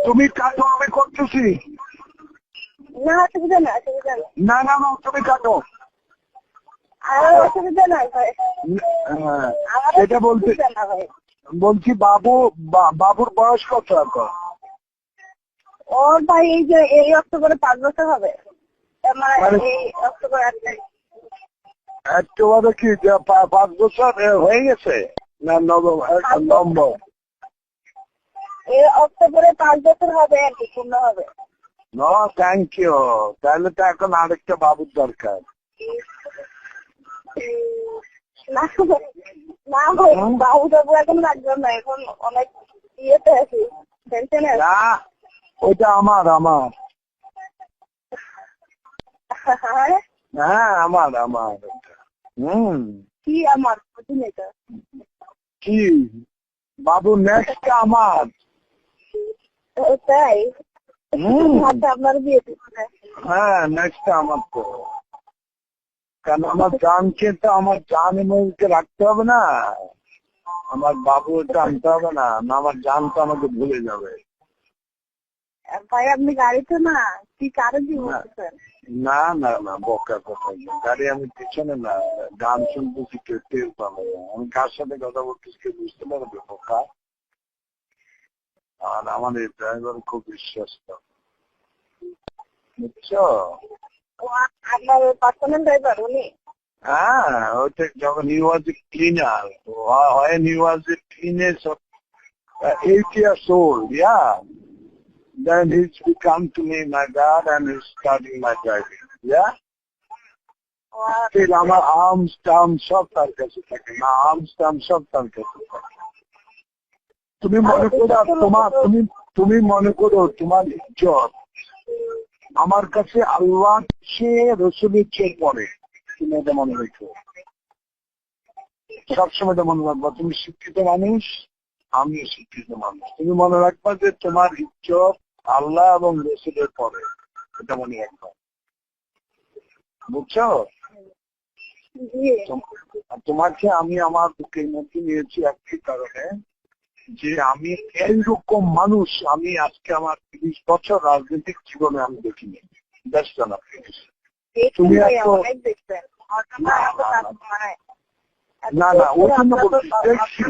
তুমি কাটো, আমি করতেছি। না অসুবিধা না, অসুবিধা না। না না না, তুমি কাটো। আর অসুবিধা নাই ভাই। সেটা বলছি বাবুর বয়স কত এখন? ওর ভাই এই যে এই অক্টোবরে 5 বছর হবে। এই অক্টোবর 8 তারিখ। একেবারে কি 5 বছর হয়ে গেছে না? নভেম্বর এই অক্টোবরে 5 বছর হবে আর কি, পূর্ণ হবে। No thank you. তাহলে তো এখন আরেকটা বাবুর দরকার। না না ভাই, বাবু টাবু এখন লাগবে না, এখন অনেক ইয়েতে আছি, টেনশনে আছি। না ওইটা আমার। হ্যাঁ আমার। কি আমার বুঝিনি তো। কি বাবু নেক্সট আমার? তাই? আচ্ছা, আপনার বিয়ে দিচ্ছে? হ্যাঁ নেক্সট আমার তো। কারণ আমার জানকে তো আমার জান এমনকে রাখতে হবে না, আমার বাবু আনতে হবে না, আমার জান তো আমাকে ভুলে যাবে। ভাই আপনি গাড়িতে না, কি কারো কি বলতেছেন? না না না, বকা কথা। গাড়ি আমি পিছনে না, গান শুনতেছি, কেউ টের পাবে না। আমি কার সাথে কথা বলতেছি কেউ বুঝতে পারবে বকা। আর আমার এই ড্রাইভার খুব বিশ্বস্ত, বুঝছো? আপনার পার্সোনাল ড্রাইভার উনি? হ্যাঁ, ওইটা যখন he was a cleaner, when he was a teenager, 8 years old, yeah. Then he's become to me my dad and he's starting my driving, yeah. Still আমার আর্মস টার্ম সব তার কাছে থাকে না, আর্মস টার্ম সব তার কাছে থাকে। তুমি মনে করো তুমি মনে করো তোমার ইজ্জত আমার কাছে আল্লাহ চেয়ে রসুলের চেয়ে পড়ে। তুমি এটা মনে রেখো, সবসময় এটা মনে রাখবা। তুমি শিক্ষিত মানুষ, আমিও শিক্ষিত মানুষ। তুমি মনে রাখবা যে তোমার ইজ্জত আল্লাহ এবং রসুলের পরে, এটা মনে রাখবা, বুঝছো? তোমাকে আমি আমার বুকের মধ্যে নিয়েছি একটি কারণে, যে আমি এইরকম মানুষ আমি আজকে আমার 30 বছর রাজনৈতিক জীবনে আমি দেখিনি। তুমি না না ওই জন্য বলছি, দেখছি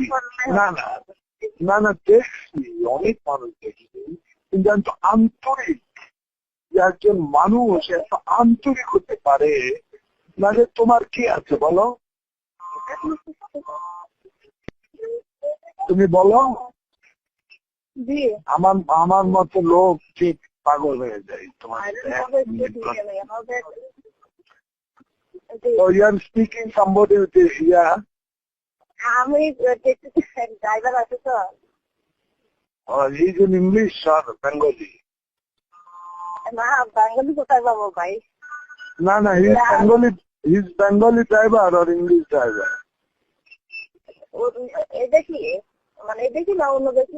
না দেখছি, অনেক মানুষ দেখছি, কিন্তু এত আন্তরিক, যে একজন মানুষ এত আন্তরিক হতে পারে না, যে তোমার কি আছে বলো? তুমি বলো। আমার মতো লোক ঠিক পাগল হয়ে যায় তোমার। So you are speaking somebody with a, yeah? আমি ড্রাইভার আছে তো। Or he's in English or Bengali? না বেঙ্গলি কোথায় পাবো ভাই? না he's Bengali driver or English driver? এটা কি মানে এটা কি না অন্য দেখি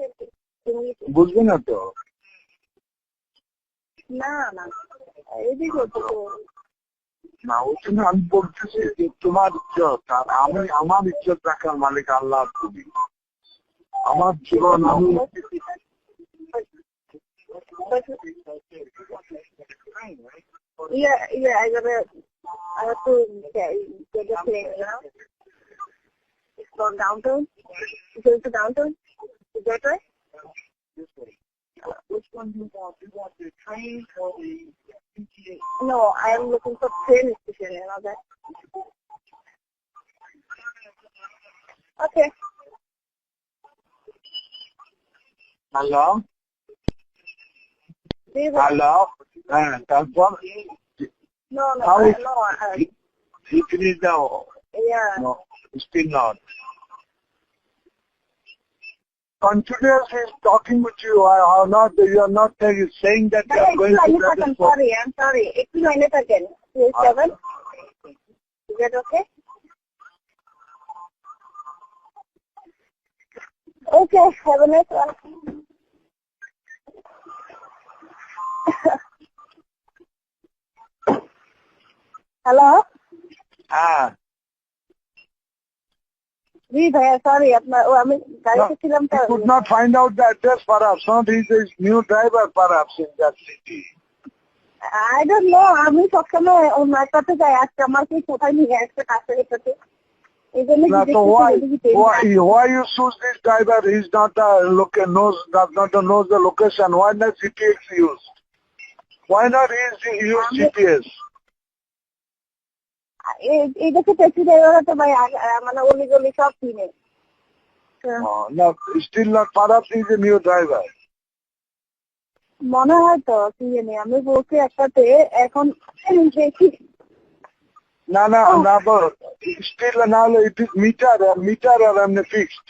বুঝবে না তো। না না এদিকে না ওই জন্য আমি বলতেছি যে তোমার ইজ্জত আর আমার ইজ্জত রাখার মালিক আল্লাহ। তুমি আমার জীবন আমি I have to get the plane, you know. It's from downtown. It's going to downtown. Is that right? Which one do you want? Do you want the train or the PTA? No, I am looking for train station, you know that. Okay. Hello? Hello? Tampon? No. He finished now? Yeah. No, still not. Continuously talking with you, you are not saying that you are going to that spot. I'm sorry. 1 minute again. 7. Is that okay? Okay, have a nice one. Hello? জি ভাইয়া sorry আপনার আমি গাড়িতে ছিলাম তো You could not find out the address perhaps. Not he's a new driver perhaps in that city. I don't know আমি সবসময় ওনার কাছে যাই আজকে আমার কি কোথায় নিয়ে আসছে কাছের কাছে এই জন্য Now, so why you choose this driver? He's not knows the location. Why not GPS used? Why not use GPS? এটা তো ট্যাক্সি ড্রাইভার তো ভাই মানে অলি গলি সব চিনে No, still not. Perhaps he's a new driver. মনে হয় তো কি জানি আমি বলছি একটাতে এখন দেখি No, but still now it is meter or fixed.